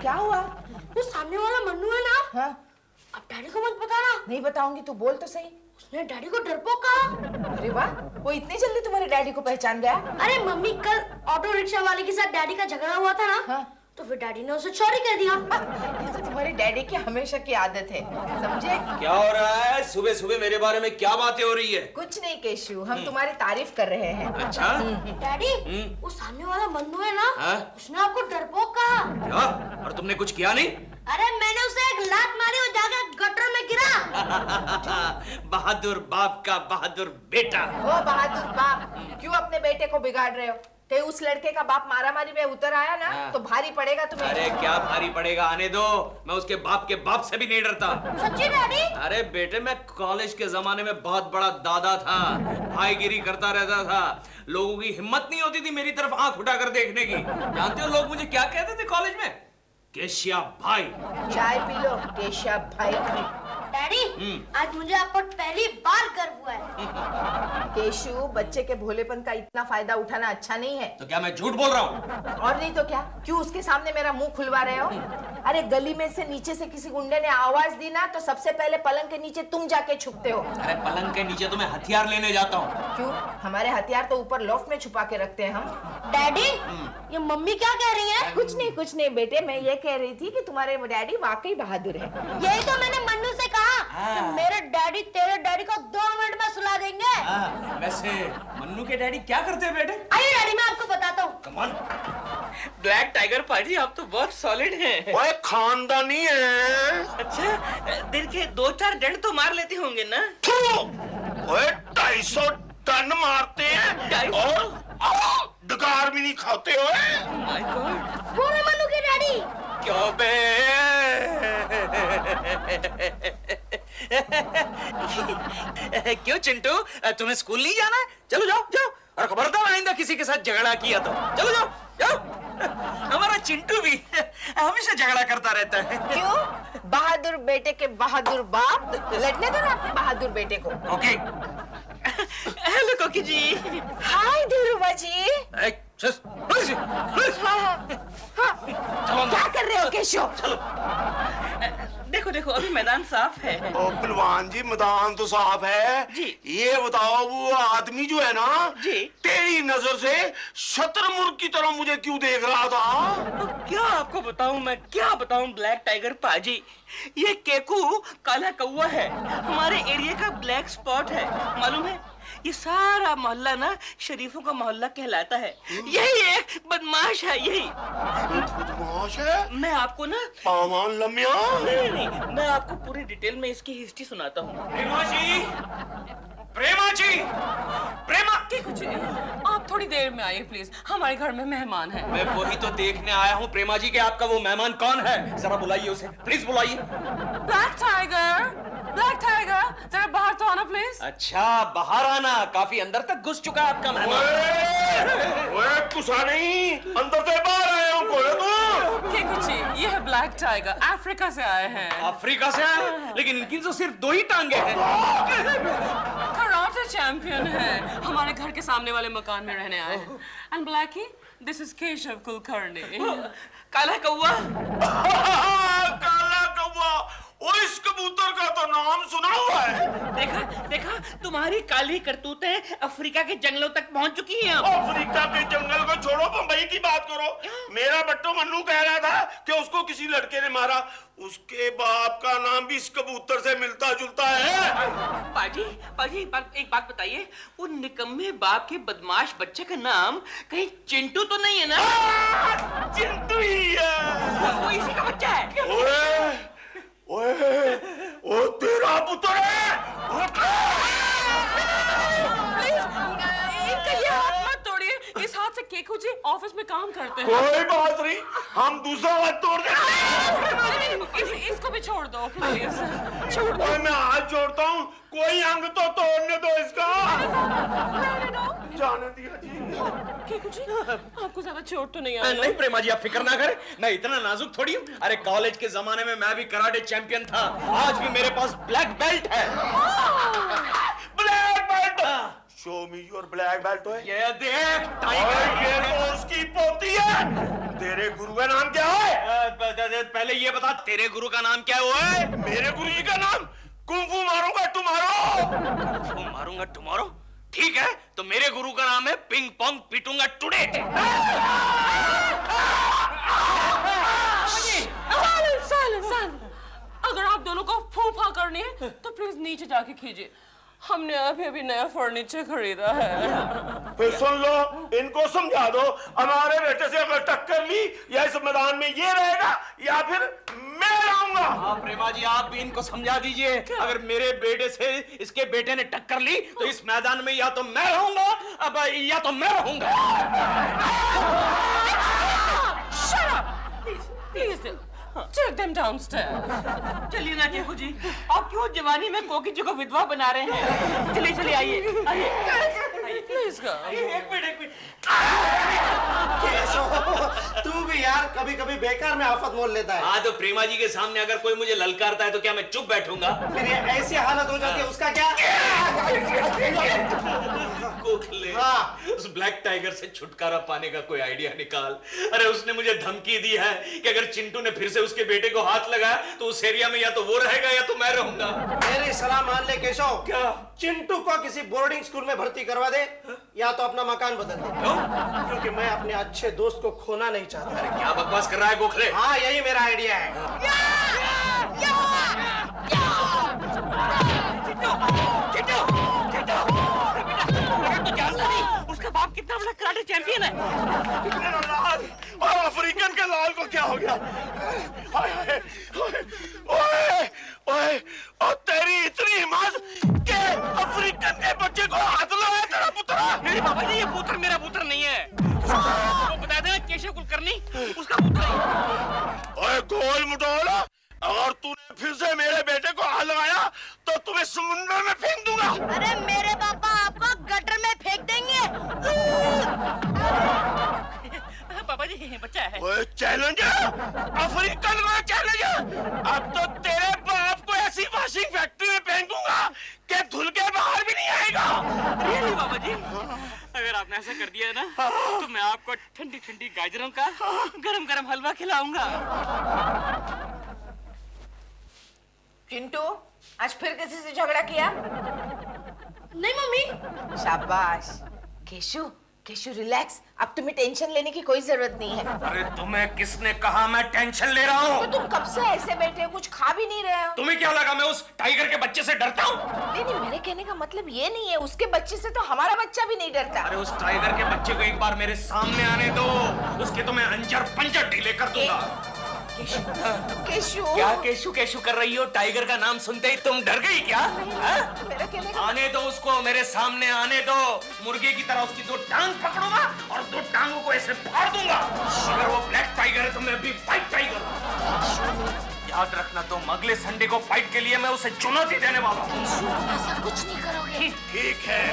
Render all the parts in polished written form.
क्या हुआ? वो सामने वाला मन्नू है ना, हाँ? अब डैडी को मत बताना। नहीं बताऊंगी, तू बोल तो सही। उसने डैडी को डरपोक कहा। अरे वाह, वो इतनी जल्दी तुम्हारे डैडी को पहचान गया? अरे मम्मी, कल ऑटो रिक्शा वाले के साथ डैडी का झगड़ा हुआ था ना, हाँ? तो फिर डैडी ने उसे सॉरी कह दिया। ये तो तुम्हारे डैडी की हमेशा की आदत है, समझे? क्या हो रहा है? सुबह सुबह मेरे बारे में क्या बातें हो रही है? कुछ नहीं केशु, हम तुम्हारी तारीफ कर रहे हैं। अच्छा? डैडी, वो सामने वाला मन्नू है ना, हाँ? उसने आपको डरपोक कहा। क्या? और तुमने कुछ किया नहीं? अरे मैंने उसे एक लात मारी, वो जाकर गटर में गिरा। बहादुर बाप का बहादुर बेटा। ओ बहादुर बाप, क्यों अपने बेटे को बिगाड़ रहे हो? ते उस लड़के का बाप मारामारी में उतर आया ना, तो भारी पड़ेगा तुम्हें। अरे क्या भारी पड़ेगा, आने दो। मैं उसके बाप के बाप से भी नहीं डरता। सच्ची डैडी? अरे बेटे, मैं कॉलेज के जमाने में बहुत बड़ा दादा था, भाईगिरी करता रहता था। लोगों की हिम्मत नहीं होती थी मेरी तरफ आंख उठाकर देखने की। जानते हो लोग मुझे क्या कहते थे कॉलेज में? केशिया भाई। चाय पी लो केशव भाई। डैडी, आज मुझे आप पर पहली बार गर्व हुआ है। केशु, बच्चे के भोलेपन का इतना फायदा उठाना अच्छा नहीं है। तो क्या मैं झूठ बोल रहा हूँ? और नहीं तो क्या, क्यों उसके सामने मेरा मुंह खुलवा रहे हो? अरे गली में से नीचे से किसी गुंडे ने आवाज दी ना, तो सबसे पहले पलंग के नीचे तुम जाके छुपते हो। अरे पलंग के नीचे तो मैं हथियार लेने जाता हूँ। क्यों? हमारे हथियार तो ऊपर लॉफ्ट में छुपा के रखते हैं हम। डैडी, ये मम्मी क्या कह रही है? कुछ नहीं बेटे, मैं ये कह रही थी कि तुम्हारे डैडी वाकई बहादुर है। यही तो मैंने मन्नू से कहा कि मेरे डैडी तेरे डैडी को 2 मिनट में सुला देंगे। वैसे मन्नू के डैडी क्या करते हैं बेटे? आइए डैडी, मैं आपको बताता हूँ। Come on. ब्लैक टाइगर पाजी, आप तो बहुत सॉलिड हैं। ओए खानदानी है। अच्छा, दिन के 2-4 डंड तो मार लेते होंगे ना? ओए 250 टन मारते हैं और डकार भी नहीं खाते हो। My God. वो है मन्नू के डैडी। क्यों बे? क्यों चिंटू, तुम्हें स्कूल नहीं जाना है? चलो जाओ जाओ, और खबरदार आइंदा किसी के साथ झगड़ा किया तो चलो जाओ जाओ। हमारा चिंटू भी हमेशा झगड़ा करता रहता है। क्यों? बहादुर बेटे के बहादुर बाप, लड़ने दो ना अपने बहादुर बेटे को। ओके। हेलो कोकी जी। हाय धीरूबा जी। क्या कर रहे हो केशव? देखो देखो, अभी मैदान साफ है। ओ पहलवान जी, मैदान तो साफ है जी। ये बताओ, वो आदमी जो है ना जी, तेरी नजर से शतरमुर्ग की तरह मुझे क्यों देख रहा था? तो क्या आपको बताऊं, मैं क्या बताऊं ब्लैक टाइगर पाजी। ये केकू काला कौवा है, हमारे एरिया का ब्लैक स्पॉट है। मालूम है, ये सारा मोहल्ला ना शरीफों का मोहल्ला कहलाता है। यही एक बदमाश है, यही। बदमाश है? मैं आपको ना पामान लम्या। नहीं, मैं आपको पूरी डिटेल में इसकी हिस्ट्री सुनाता हूँ। प्रेमा जी, प्रेमा जी, प्रेमा। जी, आप थोड़ी देर में आइए प्लीज, हमारे घर में मेहमान है। मैं वही तो देखने आया हूँ प्रेमा जी, कि आपका वो मेहमान कौन है। जरा बुलाइए उसे, प्लीज बुलाइए। ब्लैक टाइगर, जरा बाहर तो आना प्लीज। अच्छा, बाहर आना? काफी अंदर तक घुस चुका है आपका मेहमान। ओए कुसा नहीं, अंदर से बाहर आया हूँ। बोले तो केकू जी, ये है ब्लैक टाइगर, अफ्रीका से आए हैं। अफ्रीका से आए? लेकिन इनकी तो सिर्फ 2 ही टांगे हैं। कराटे चैंपियन है, हमारे घर के सामने वाले मकान में रहने आए हैं। And Blackie, this is Keshav Kulkarni. काला कौवा। काला कौवा, ओ इस कबूतर का तो नाम सुना हुआ है। देखा देखा, तुम्हारी काली करतूतें अफ्रीका के जंगलों तक पहुंच चुकी हैं। अफ्रीका के जंगल को छोड़ो, बंबई की बात करो। मेरा बट्टो मन्नू कह रहा था कि उसको किसी लड़के ने मारा। उसके बाप का नाम भी इस कबूतर से मिलता जुलता है। पाजी पाजी, एक बात बताइए, वो निकम्मे बाप के बदमाश बच्चे का नाम कहीं चिंटू तो नहीं है ना? चिंटू ही है। वो इसी का बच्चा है। ओए ओए, ओ तेरा पुत्र है। इनका ये हाथ मत तोड़िए, इस हाथ से केकू जी ऑफिस में काम करते हैं। कोई बात नहीं, हम दूसरा हाथ तोड़ देंगे। इसको भी छोड़ दो प्लीज, छोड़ दो। ओए मैं हाथ जोड़ता हूँ, कोई अंग तो तोड़ने दो इसका। जाने दिया जी। केकू जी, आपको ज्यादा चोट तो नहीं आई? नहीं प्रेमा जी, आप फिक्र ना करें, मैं इतना नाजुक थोड़ी हूँ। अरे कॉलेज के जमाने में मैं भी कराटे चैंपियन था, आज भी मेरे पास ब्लैक बेल्ट है। Black belt. Show me your black belt. ये देख टाइगर, ये तो उसकी पोती है। तेरे गुरु का नाम क्या है? पहले ये बता, तेरे गुरु का नाम क्या है? मेरे गुरु जी का नाम कुंफू मारूंगा टुमारो। मारूंगा टुमारो? ठीक है, तो मेरे गुरु का नाम है पिंग पोंग पीटूंगा टुडे। साइलेंस। अगर आप दोनों को फूफा करनी है तो प्लीज नीचे जाके कीजिए। हमने अभी नया फर्नीचर खरीदा है। फिर सुन लो, इनको समझा दो, हमारे बेटे से अगर टक्कर ली या इस मैदान में ये रहेगा या फिर मैं रहूंगा। हाँ प्रेमा जी, आप भी इनको समझा दीजिए, अगर मेरे बेटे से इसके बेटे ने टक्कर ली तो इस मैदान में या तो मैं रहूंगा अब या तो मैं रहूंगा। Shut up! Please, take them downstairs. चलिए ना केकू जी, आप क्यों जवानी में कोकी जी को विधवा बना रहे हैं? चलिए आइए। Please go. एक मिनट। तू भी यार कभी कभी बेकार में आफत मोल लेता है। हाँ, तो प्रेमा जी के सामने अगर कोई मुझे ललकारता है तो क्या मैं चुप बैठूंगा? फिर ये ऐसी हालत हो जाती है, उसका क्या? गोखले, हाँ। उस ब्लैक टाइगर से छुटकारा पाने का कोई आइडिया निकाल। अरे उसने मुझे धमकी दी है कि अगर चिंटू ने फिर से उसके बेटे को हाथ लगाया तो उस एरिया में या तो वो रहेगा या तो मैं रहूंगा। मेरी सलाह मान ले केशव। क्या? चिंटू को किसी बोर्डिंग स्कूल में भर्ती करवा दे या तो अपना मकान बदल दे। क्योंकि मैं अपने अच्छे दोस्त को खोना नहीं चाहता। अरे क्या बकवास कर रहा है गोखले? हाँ, यही मेरा आइडिया है। उसका बाप कितना बड़ा कराटे चैंपियन है। मेरा लाल और अफ्रीकन के लाल को क्या हो गया? ओए, और तेरी इतनी हिम्मत के अफ्रीकन के बच्चे को हाथ लगाया तेरा पुत्र? मेरे बाबा जी, ये पुत्र मेरा पुत्र नहीं है। वो बता देना केशव कुलकर्णी उसका पुत्र है। ओए गोल मुटोला, अगर तूने फिर से मेरे बेटे को हाथ लगाया तो तुम्हें समुद्र में फेंक दूंगा। अरे मेरे पापा आपको गटर में फेंक देंगे। पापा जी, बच्चा है। ओए चैलेंजर, अफ्रीकन का चैलेंजर, अब तो तेरे बाप को ऐसी वॉशिंग फैक्ट्री में फेंकूंगा कि धुल के बाहर भी नहीं आएगा। रियली बाबा जी, अगर आपने ऐसा कर दिया ना तो मैं आपको ठंडी ठंडी गाजरों का गरम गरम हलवा खिलाऊंगा। चिंटू, आज फिर किसी से झगड़ा किया? नहीं मम्मी। शाबाश। केशु रिलैक्स, अब तुम्हें टेंशन लेने की कोई जरूरत नहीं है। अरे तुम्हें किसने कहा मैं टेंशन ले रहा हूँ? तो तुम कब से ऐसे बैठे हो, कुछ खा भी नहीं रहे हो? तुम्हें क्या लगा मैं उस टाइगर के बच्चे से डरता हूँ? नहीं, मेरे कहने का मतलब ये नहीं है, उसके बच्चे से तो हमारा बच्चा भी नहीं डरता। अरे उस टाइगर के बच्चे को एक बार मेरे सामने आने दो, उसके तो मैं अंजर पंजर ढीले कर दूंगा। केशु, क्या केशु कर रही हो? टाइगर का नाम सुनते ही तुम डर गई क्या? मेरा कहने का आने दो उसको, मेरे सामने आने दो। मुर्गे की तरह उसकी दो टांग पकड़ूंगा और दो टांगों को ऐसे फाड़ दूंगा। अगर वो ब्लैक टाइगर है तो मैं भी व्हाइट टाइगर हूं। याद रखना, तुम अगले संडे को फाइट के लिए मैं उसे चुनौती देने वाला हूँ। ऐसा कुछ नहीं करोगे। ठीक है,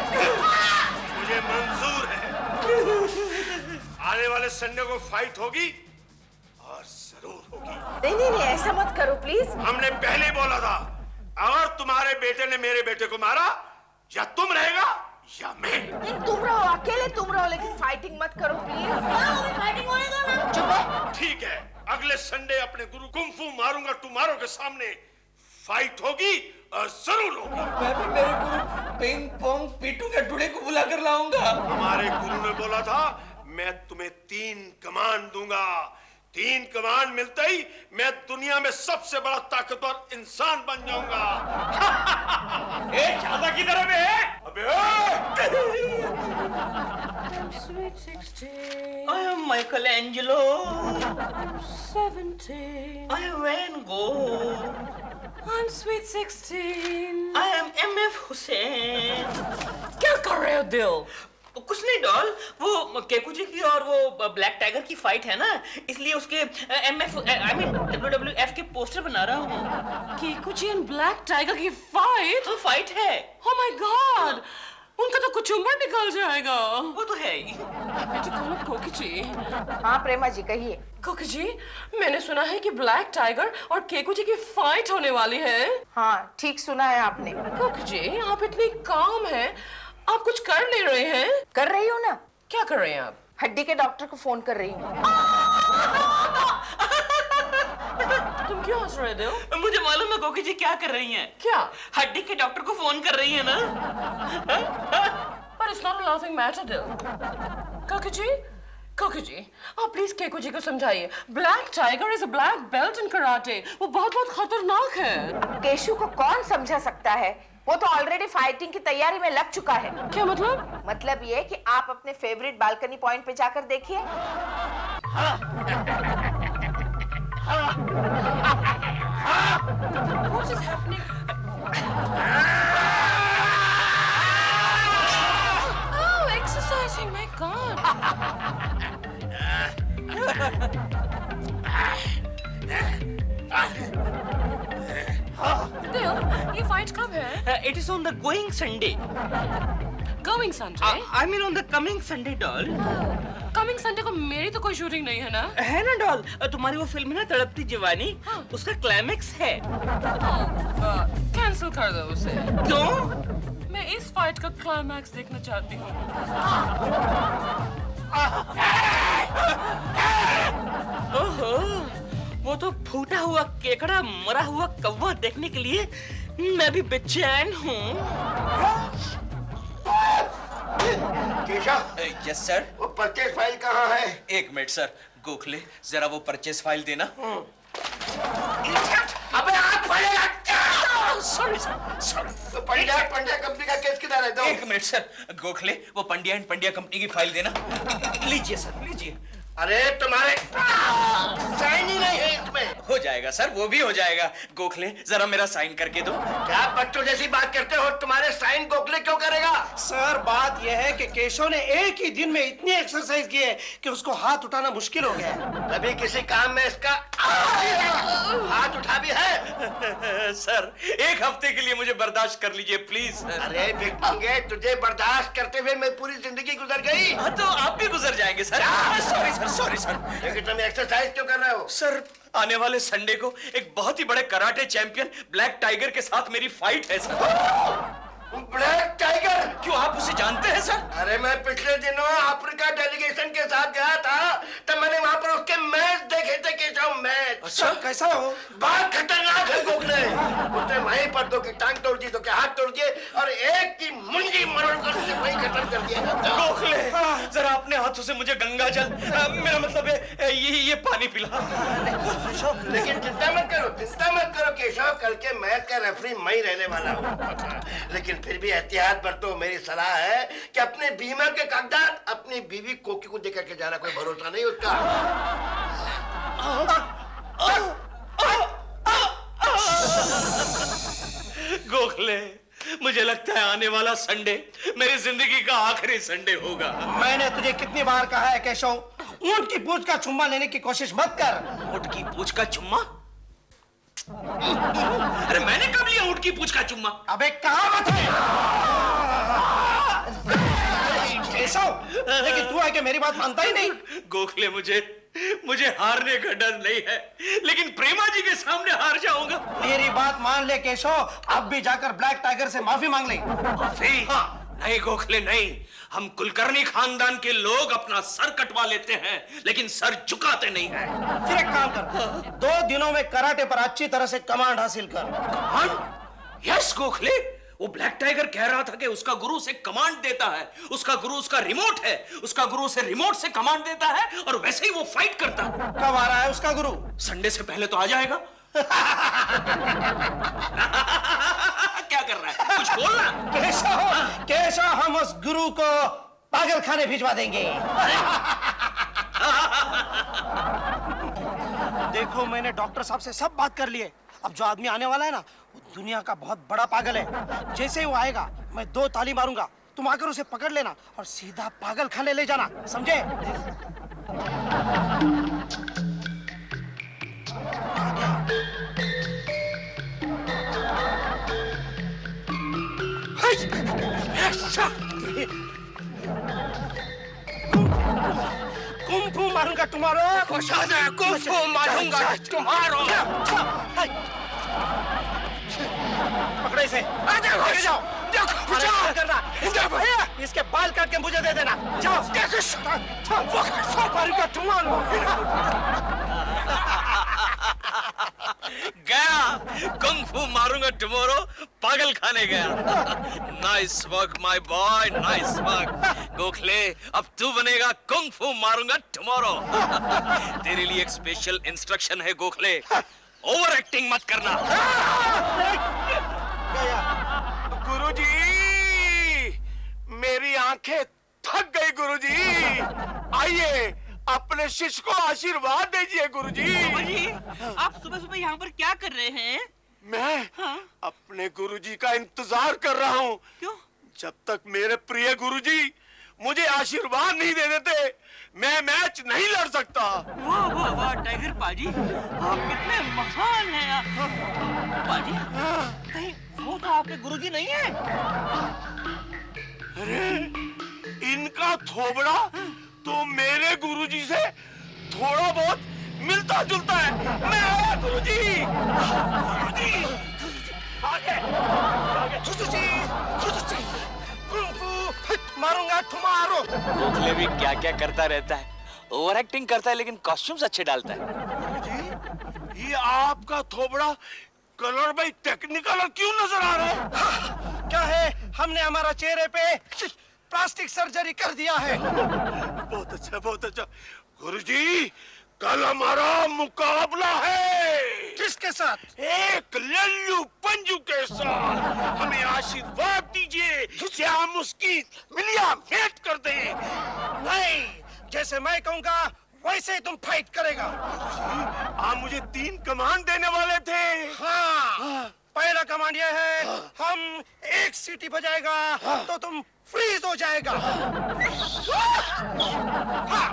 मुझे मंजूर है। आने वाले संडे को फाइट होगी और जरूर होगी। नहीं, ऐसा मत करो प्लीज। हमने पहले ही बोला था, अगर तुम्हारे बेटे ने मेरे बेटे को मारा या तुम रहेगा या मैं। नहीं, तुम रहो, अकेले तुम रहो, लेकिन फाइटिंग मत करो प्लीज। फाइटिंग होने दो ना। चुप है। ठीक है, अगले संडे अपने गुरु कुंफू मारूंगा टुमारो के सामने फाइट होगी और जरूर होगी। मैं भी मेरे गुरु पिंग पोंग पीटू के टुडे को बुला कर लाऊंगा। हमारे गुरु ने बोला था, मैं तुम्हें 3 कमान दूंगा। 3 कमान मिलते ही मैं दुनिया में सबसे बड़ा ताकतवर इंसान बन जाऊंगा। ए, ज्यादा की तरफ है? अबे Sweet 16, I am Michelangelo. 17. I am Van Gogh. I'm Sweet 16. I am MF Hussain. क्या कर रहे हो दिल? कुछ नहीं डॉल, वो केकू जी की और वो ब्लैक टाइगर की फाइट है ना, इसलिए उसके WWF के पोस्टर बना रहा हूँ। कीकुची एंड ब्लैक टाइगर की फाइट? तो फाइट है। Oh my God! उनका तो कुचुम्बर निकल जाएगा। वो तो है ही। बेटी कौन है कोकीची? हाँ प्रेमा जी, कहिए। कोकीची, मैंने सुना है कि ब्लैक टाइगर और केकुची की फाइट होने वाली है। हाँ, ठीक सुना है आपने। कोकीची, आप इतनी काम हैं, आप कुछ कर नहीं रहे हैं? कर रही हो ना। क्या कर रहे हैं आप? हड्डी के डॉक्टर को फोन कर रही हूँ। रहे दिल? मुझे मालूम है कोकी जी क्या कर रही हैं। क्या? हड्डी के डॉक्टर को फोन कर रही है ना। But it's not a laughing matter, दिल। काकी जी, आप प्लीज केको जी को समझाइए। Black tiger is a black belt in karate. वो बहुत बहुत खतरनाक है। केशु को कौन समझा सकता है? वो तो ऑलरेडी फाइटिंग की तैयारी में लग चुका है। क्या मतलब? मतलब ये कि आप अपने फेवरेट बालकनी पॉइंट पे जाकर देखिए। What is happening? Oh, exercising, my God. दिल, ये फाइट कब है? It is on the going Sunday. Coming Sunday? I mean on the coming Sunday doll. Coming Sunday को मेरी तो कोई शूटिंग नहीं है ना? है ना डॉल, तुम्हारी वो फिल्म है ना तड़पती जवानी, उसका क्लाइमेक्स है। कैंसिल कर दो उसे। क्यों? मैं इस फाइट का क्लाइमैक्स देखना चाहती हूँ। ओहो, वो तो फूटा हुआ केकड़ा मरा हुआ कौवा देखने के लिए मैं भी बेचैन हूँ। Keshav, yes sir. वो परचेज फाइल कहाँ है? एक मिनट सर। गोखले, जरा वो परचेज फाइल देना। अबे हाथ पड़ेगा। Sorry sir. तो पंड्या कंपनी का केस किधर है? दो। एक मिनट सर। गोखले, वो पंड्या एंड पंड्या कंपनी की फाइल देना। लीजिए सर, लीजिए। अरे तुम्हारे साइन ही नहीं है इसमें। हो जाएगा सर, वो भी हो जाएगा। गोखले, जरा मेरा साइन करके दो। क्या बच्चों जैसी बात करते हो? तुम्हारे साइन गोखले क्यों करेगा? सर बात यह है कि केशव ने एक ही दिन में इतनी एक्सरसाइज की है कि उसको हाथ उठाना मुश्किल हो गया है। कभी किसी काम में इसका हाथ उठा भी है? सर, एक हफ्ते के लिए मुझे बर्दाश्त कर लीजिए प्लीज सर। अरे भिखमंगे, तुझे बर्दाश्त करते हुए मैं पूरी जिंदगी गुजर गई। हाँ, तो आप भी गुजर जाएंगे sir. Sorry sir, sorry sir. लेकिन तुम एक्सरसाइज क्यों कर रहे हो? सर, आने वाले संडे को एक बहुत ही बड़े कराटे चैंपियन ब्लैक टाइगर के साथ मेरी फाइट है सर। Black tiger? क्यों, आप उसे जानते हैं सर? अरे मैं पिछले दिनों अफ्रीका डेलीगेशन के साथ गया था, तब मैंने वहां पर उसके मैच देखे थे। केशव, मैच। अच्छा, कैसा हो? बहुत खतरनाक है गोखले। उसने वहीं पर दो की टांग तोड़ दी, दो के हाथ तोड़ दिए और एक की मुंडी मरोड़ कर उसे वहीं खत्म कर दिया। गोखले, जरा अपने हाथों से मुझे गंगा जल, मेरा मतलब है ये पानी पिला। लेकिन चिंता मत करो केशव, कल के मैच का रेफरी मैं ही रहने वाला हूँ। लेकिन फिर भी एहतियात बरतो। मेरी सलाह है कि अपने बीमा के कागजात अपनी बीवी कोकी को देकर के जाना, कोई भरोसा नहीं उसका। गोखले, मुझे लगता है आने वाला संडे मेरी जिंदगी का आखिरी संडे होगा। मैंने तुझे कितनी बार कहा है केशव, ऊंट की पूंछ का चुम्मा लेने की कोशिश मत कर। ऊंट की पूंछ का चुम्मा? अरे मैंने कब लिया ऊंट की पूंछ का चुम्मा? अबे कहावत है केशव, लेकिन तू है कि मेरी बात मानता ही नहीं। गोखले, मुझे हारने का डर नहीं है, लेकिन प्रेमा जी के सामने हार जाऊंगा। मेरी बात मान ले केशव, अब भी जाकर ब्लैक टाइगर से माफी मांग ले। माफी? नहीं गोखले, नहीं। हम कुलकर्णी खानदान के लोग अपना सर कटवा लेते हैं, लेकिन सर झुकाते नहीं हैं। फिर एक काम कर, 2 दिनों में कराटे पर अच्छी तरह से कमांड हासिल कर। कमांड? यस गोखले, वो ब्लैक टाइगर कह रहा था कि उसका गुरु उसे कमांड देता है। उसका गुरु उसका रिमोट है, उसका गुरु उसे रिमोट से कमांड देता है और वैसे ही वो फाइट करता है। कब आ रहा है उसका गुरु? संडे से पहले तो आ जाएगा। क्या कर रहा है, कुछ बोल रहा? केशव, हम उस गुरु को पागल खाने भिजवा देंगे। देखो, मैंने डॉक्टर साहब से सब बात कर ली है। अब जो आदमी आने वाला है ना, वो दुनिया का बहुत बड़ा पागल है। जैसे ही वो आएगा, मैं 2 ताली मारूंगा, तुम आकर उसे पकड़ लेना और सीधा पागल खाने ले जाना, समझे? कुंफू मारूंगा तुम्हारो। कुंफू मारूंगा तुम्हारो। पकड़ो इसे, लेके जाओ। करना, इसके बाल काट के मुझे दे देना। जाओ, मारूंगा तुम्हारो। पागल खाने गया। Nice work my boy, nice work. Gokhale अब तू बनेगा कुंग फू मारूंगा टुमारो। तेरे लिए एक स्पेशल इंस्ट्रक्शन है गोखले, ओवर एक्टिंग मत करना। गुरुजी, मेरी आंखें थक गई गुरुजी। आइए अपने शिष्य को आशीर्वाद दीजिए गुरुजी। जी, आप सुबह सुबह यहाँ पर क्या कर रहे हैं? मैं अपने गुरुजी का इंतजार कर रहा हूँ। क्यों? जब तक मेरे प्रिय गुरुजी मुझे आशीर्वाद नहीं दे देते, मैं मैच नहीं लड़ सकता। वाह वाह वाह टाइगर पाजी, आप कितने महान हैं। पाजी, कहीं वो तो आपके गुरुजी नहीं है? अरे इनका थोबड़ा तो मेरे गुरुजी से थोड़ा बहुत मिलता जुलता है। मैं आया गुरुजी। गुरुजी, आगे, आगे। मारूंगा तुम्हारो। गोखले भी क्या क्या करता रहता है, ओवर एक्टिंग करता है लेकिन कॉस्ट्यूम्स अच्छे डालता है। गुरुजी, ये आपका थोबड़ा कलर भाई टेक्निकल क्यों नजर आ रहा है? क्या है, हमने हमारा चेहरे पे प्लास्टिक सर्जरी कर दिया है। बहुत अच्छा, बहुत अच्छा। गुरुजी, कल हमारा मुकाबला है। किसके साथ? एक लल्लू पंजू के साथ। हमें आशीर्वाद दीजिए कि हम उसकी मिलिया भेंट कर दें। नहीं, जैसे मैं कहूँगा वैसे ही तुम फाइट करेगा। आप मुझे 3 कमांड देने वाले थे। हाँ, पहला कमांड यह है, हम एक सीटी बजाएगा तो तुम फ्रीज हो जाएगा। हाँ,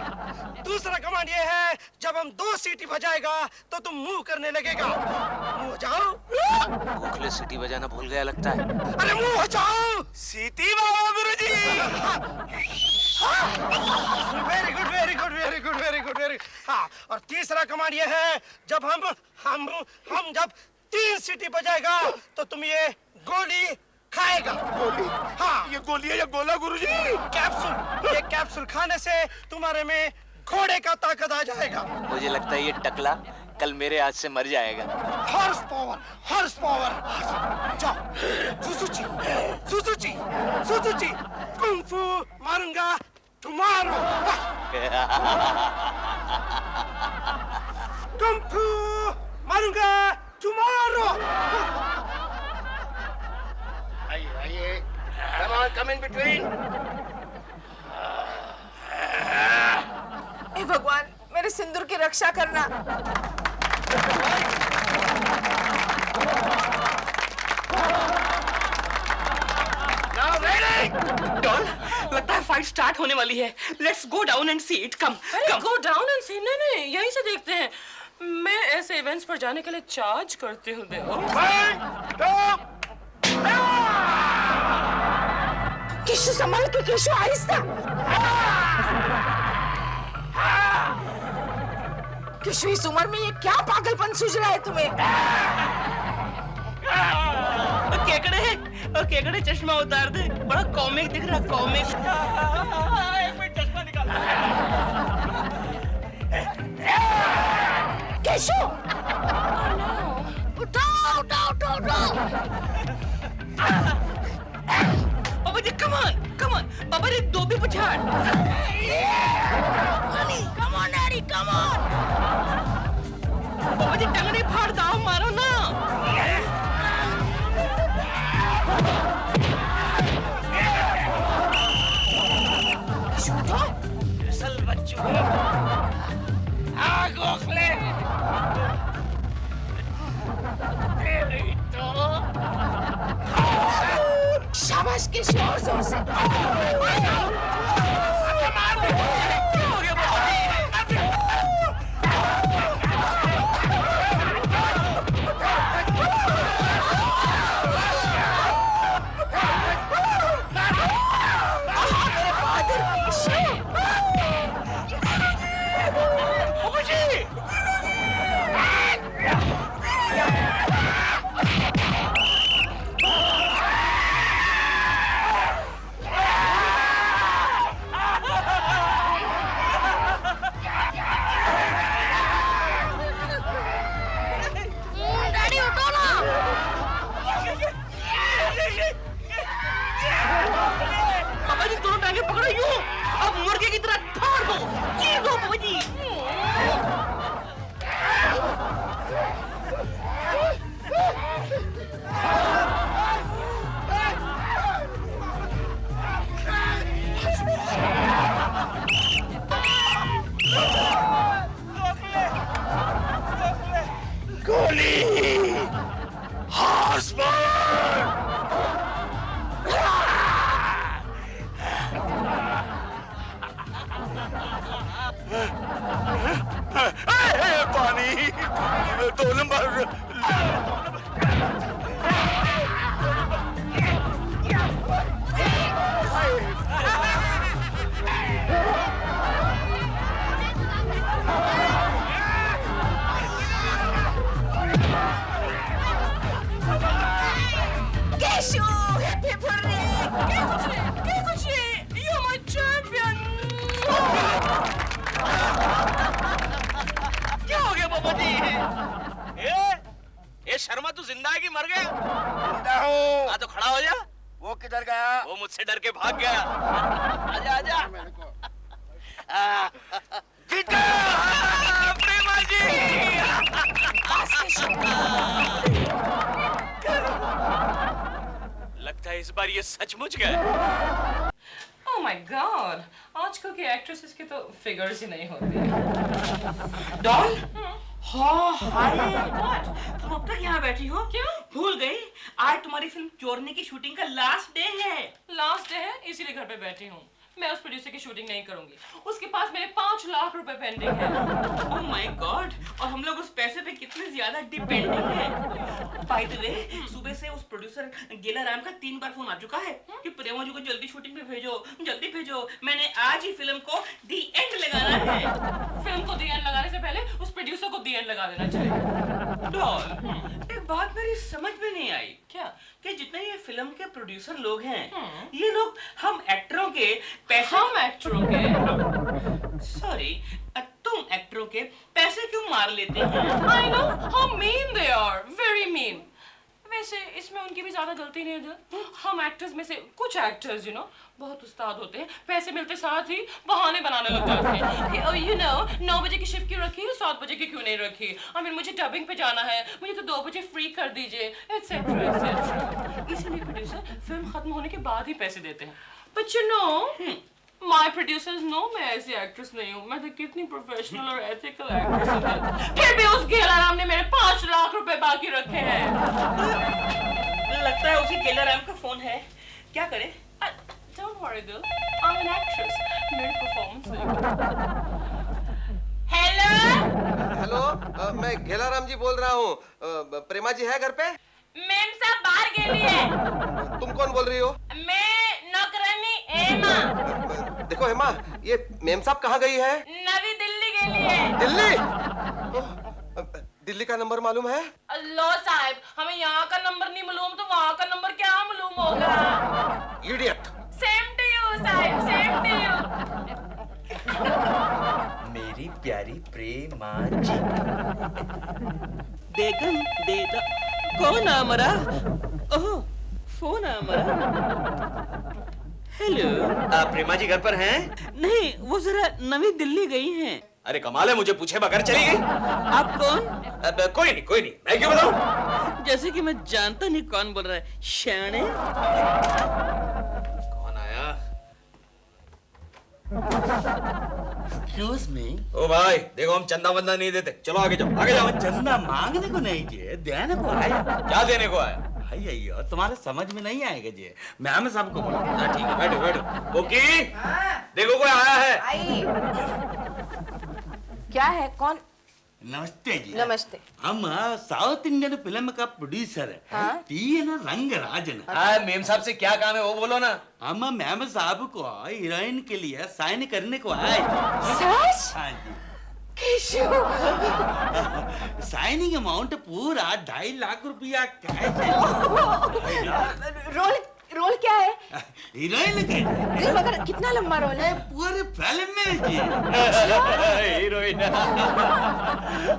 दूसरा कमांड यह है, जब हम 2 सीटी बजाएगा तो तुम मूव करने लगेगा। मुंह हो जाओ। गोखले सीटी बजाना भूल गया लगता है। अरे मुंह हो जाओ। सीटी बाबा गुरुजी। Very good, very good, very good, very good, very. हाँ, और तीसरा कमांड यह है, जब हम जब 3 सीटी बजाएगा तो तुम ये गोली खाएगा। गोली? हाँ, ये गोली है या गोला गुरुजी? कैप्सूल। ये कैप्सूल खाने से तुम्हारे में घोड़े का ताकत आ जाएगा। मुझे लगता है ये टकला कल मेरे हाथ से मर जाएगा। Horse power, horse power. जाओ, सुसुची, सुसुची, सुसुची, कुंग फू मारूंगा तुम्हारो। कुंग फू मारूंगा तुम्हारो। आइए, आइए। Come on, come in between. हे भगवान, मेरे सिंदूर की रक्षा करना। Now ready? डॉल, लगता है फाइट स्टार्ट होने वाली है। Let's go down and see it. Come अरे गो डाउन एंड सी। नहीं नहीं, यहीं से देखते हैं। मैं ऐसे इवेंट्स पर जाने के लिए चार्ज करती हूँ। किशु संभल के, किशु आहिस्ता। किशु, इस उम्र में ये क्या पागलपन सूझ रहा है तुम्हें? केकड़े चश्मा उतार दे, बड़ा कॉमिक दिख रहा। कॉमिक। एक मिनट, चश्मा निकाल। किशु, उठाओ उठाओ उठाओ उठाओ। बाबा जी, कम ऑन बाबा जी, 2 भी पुछाड़। Come on daddy, come on. बाबा जी, टंगड़ी फाड़ दाव मारो ना। असल बच्चों, गोखले। शाबाश किशु, और जोर से। नहीं, 2 नंबर। Keshu, happy birthday. Kekuchi, you're my champion. क्या हो गया पापा जी? ए शर्मा, तू जिंदा है कि मर गया? जिंदा हूँ। हाँ तो खड़ा हो जा। वो किधर गया? वो मुझसे डर के भाग गया। आजा आजा। जीत गया। प्रेमा जी। लगता है इस बार ये सचमुच गए। Oh my God! आजकल के एक्ट्रेसेस के तो फिगर्स ही नहीं होते। डॉल? हाँ हाय। तुम अब तक यहाँ बैठी हो? क्यों? भूल गई? आज तुम्हारी फिल्म चोरने की शूटिंग का लास्ट डे है। लास्ट डे है, इसीलिए घर पे बैठी हूँ। मैं उस प्रोड्यूसर की शूटिंग नहीं करूंगी। उसके पास मेरे 5 लाख रुपए पेंडिंग है। Oh my God! और हम लोग उस पैसे पे कितने ज्यादा डिपेंडेंट हैं। बाय द वे, सुबह से उस प्रोड्यूसर गेला राम का 3 बार फोन आ चुका है कि प्रेमा जी को जल्दी शूटिंग पे भेजो, जल्दी भेजो। मैंने आज ही फिल्म को दी एंड लगाना है। फिल्म को दी एंड लगाने से पहले उस प्रोड्यूसर को दी एंड लगा देना चाहिए। डॉल, एक बात मेरी समझ में नहीं आई। क्या? कि जितने ये फिल्म के प्रोड्यूसर लोग हैं, ये लोग हम एक्टरों के पैसे, हम एक्टरों के, सॉरी, तुम एक्टरों के पैसे क्यों मार लेते हैं? I know how mean they are, very mean. वैसे इसमें उनकी भी ज्यादा गलती नहीं है। हम एक्टर्स में से कुछ एक्टर्स बहुत उस्ताद होते हैं, पैसे मिलते साथ ही बहाने बनाने लग जाते हैं कि यू नो 9 बजे की शिफ्ट क्यों रखी है, 7 बजे की क्यों नहीं रखी। I mean, मुझे डबिंग पे जाना है, मुझे तो 2 बजे फ्री कर दीजिए, एटसेट्रा एटसेट्रा। इसलिए प्रोड्यूसर फिल्म खत्म होने के बाद ही पैसे देते हैं। But you know, my producers know मैं ऐसी एक्ट्रेस नहीं हूँ। मैं तो कितनी प्रोफेशनल और एथिकल एक्ट्रेस हूँ। फिर भी उस गेलाराम ने मेरे 5 लाख रुपए बाकी रखे हैं। लगता है उसी गेला राम का फोन है। क्या करें? Don't worry, दिल, I'm an actress. मेरी परफॉर्मेंस देखो। हेलो, मैं घेलाराम जी बोल रहा हूँ। प्रेमा जी है घर पे? मैम साहब बाहर गेली है। तुम कौन बोल रही हो? मैं नौकरानी हेमा। देखो हेमा, ये मेम साहब कहाँ गई है? नवी दिल्ली गेली है। दिल्ली? दिल्ली का नंबर मालूम है? लो साहब, हमें यहाँ का नंबर नहीं मालूम तो वहाँ का नंबर क्या मालूम होगा? इडियट। सेम टू यू साहब, सेम टू यू। मेरी प्यारी प्रेमा जी। बेगम बेदा कौन आ मरा? ओह, फोन आ मरा। हेलो, प्रेमा जी घर पर हैं? नहीं, वो जरा नवी दिल्ली गई हैं। अरे कमाल है, मुझे पूछे बगैर चली गई। आप कौन? कोई नहीं, मैं क्यों बताऊं? जैसे कि मैं जानता नहीं कौन बोल रहा है। शाने कौन आया? Excuse me? ओ भाई देखो, हम चंदा वंदा नहीं देते, चलो आगे जाओ, आगे जाओ। चंदा मांगने को नहीं जी, देने को आया। क्या देने को आया? अయ్యో, तुम्हारे समझ में नहीं आएगा जी। मैम साहब को बोलो। हाँ ठीक है, बैठो बैठो। ओके, देखो कोई आया है। आई। क्या है? कौन? नमस्ते जी। नमस्ते। हम साउथ इंडियन फिल्म का प्रोड्यूसर है, हाँ? टीएन रंगराजन। हाँ, मेम साहब से क्या काम है वो बोलो ना। हम मैम साहब को हीरोइन के लिए साइन करने को आए। सच? हाँ जी। साइनिंग अमाउंट पूरा 2.5 लाख रुपया कैश है। रोल क्या है? हीरोइन के। मगर कितना लंबा रोल है? पूरे फिल्म में जी। हीरोइन।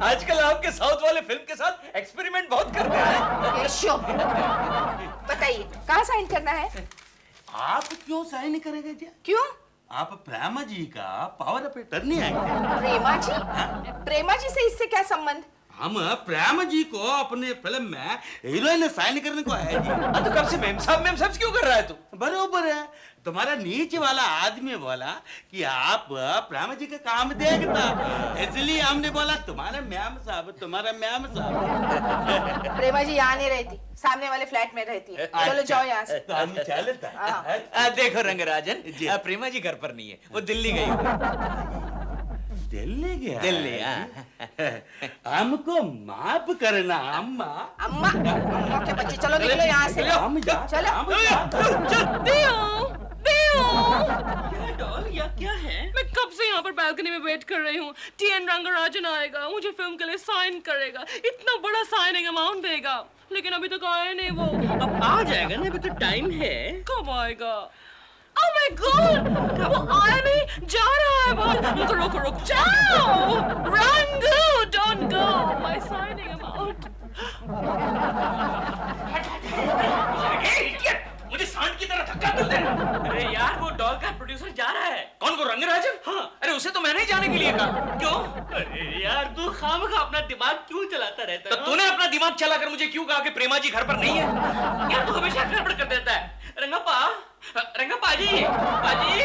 आजकल आपके साउथ वाले फिल्म के साथ एक्सपेरिमेंट बहुत करते हैं। बताइए कहाँ साइन करना है? आप क्यों साइन करेंगे जी? क्यों? आप प्रेमा जी का पावर ऑफ अटर्नी है। प्रेमा जी? प्रेमा जी से इससे क्या संबंध? हम प्रेमा जी को अपने फिल्म में हीरोइन साइन करने को आए जी। तो कब से मेम साहब क्यों कर रहा है तू? बरोबर है, तुम्हारा नीचे वाला आदमी बोला कि आप प्रेमा जी का काम देखता, इसलिए हमने बोला तुम्हारा मैम साहब। प्रेमा जी यहाँ नहीं रहती, सामने वाले फ्लैट में रहती है। चलो जाओ यहाँ से। तो हम चलता। देखो रंगराजन, प्रेमा जी घर पर नहीं है, वो दिल्ली गई। दिल्ली गया दिल्ली, हमको माफ करना अम्मा। अम्मा अम्मा के बच्चे, चलो निकलो यहाँ से। हम जा चलो। क्या डॉल या क्या है? मैं कब से यहाँ पर बालकनी में वेट कर रही हूँ। टीएन रंगराजन आएगा, मुझे फिल्म के लिए साइन करेगा, इतना बड़ा साइनिंग अमाउंट देगा, लेकिन अभी तक आया नहीं वो। अब आ जाएगा ना, अभी तो टाइम है। कब आएगा? Oh my God! वो आया नहीं, जा रहा है बाहर। रुको रुको, जाओ! Rangu, don't go! My signing amount. मुझे सांड की तरह धक्का क्यों दे रहा है? अरे यार, वो डॉल का प्रोड्यूसर जा रहा है। कौन, वो रंगराजन? हाँ। अरे उसे तो मैंने ही जाने के लिए कहा। क्यों? अरे यार, तू खामखा अपना दिमाग क्यों चलाता रहता तो है? तूने अपना दिमाग चलाकर मुझे क्यों कहा कि प्रेमा जी घर पर नहीं है? यार, तू हमेशा गड़बड़ कर देता है। रंगप्पा जी, पाजी।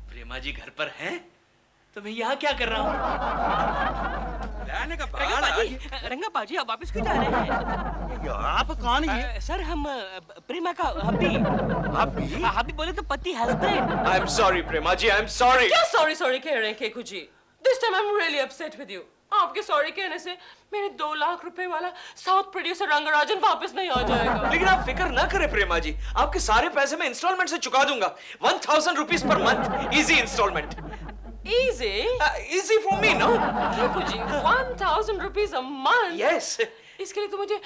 प्रेमा जी घर पर हैं? तो मैं यहाँ क्या कर रहा हूँ? रंगप्पा जी, अब वापस क्यों जा रहे हैं? आप कौन है? सर, हम प्रेमा का हब्बी। हब्बी बोले तो पति, husband. I am sorry Prema ji, I am sorry. क्या सॉरी कह रहे हैं Kekoo ji? This time I'm really upset with you. आपके सॉरी कहने से मेरे 2 लाख रुपए वाला साउथ प्रोड्यूसर रंगराजन वापस नहीं आ जाएगा। लेकिन आप फिक्र ना करें प्रेमा जी, आपके सारे पैसे मैं इंस्टॉलमेंट से चुका दूंगा। 1000 rupees per month, easy installment. Easy? Easy for me, no? Kekoo ji, 1000 rupees a month? Yes. इसके लिए तो मुझे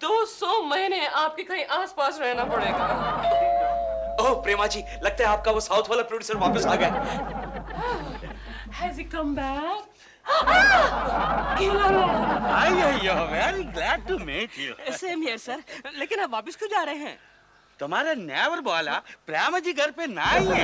200 महीने आपके कहीं आसपास रहना पड़ेगा। ओह प्रेमा जी, लगता है आपका वो साउथ वाला प्रोड्यूसर वापस आ गया। Has he come back? Very glad to meet you. Same here sir. लेकिन आप वापस क्यों जा रहे हैं? तुम्हारा नेवर बोला प्रेमा जी घर पे नहीं है।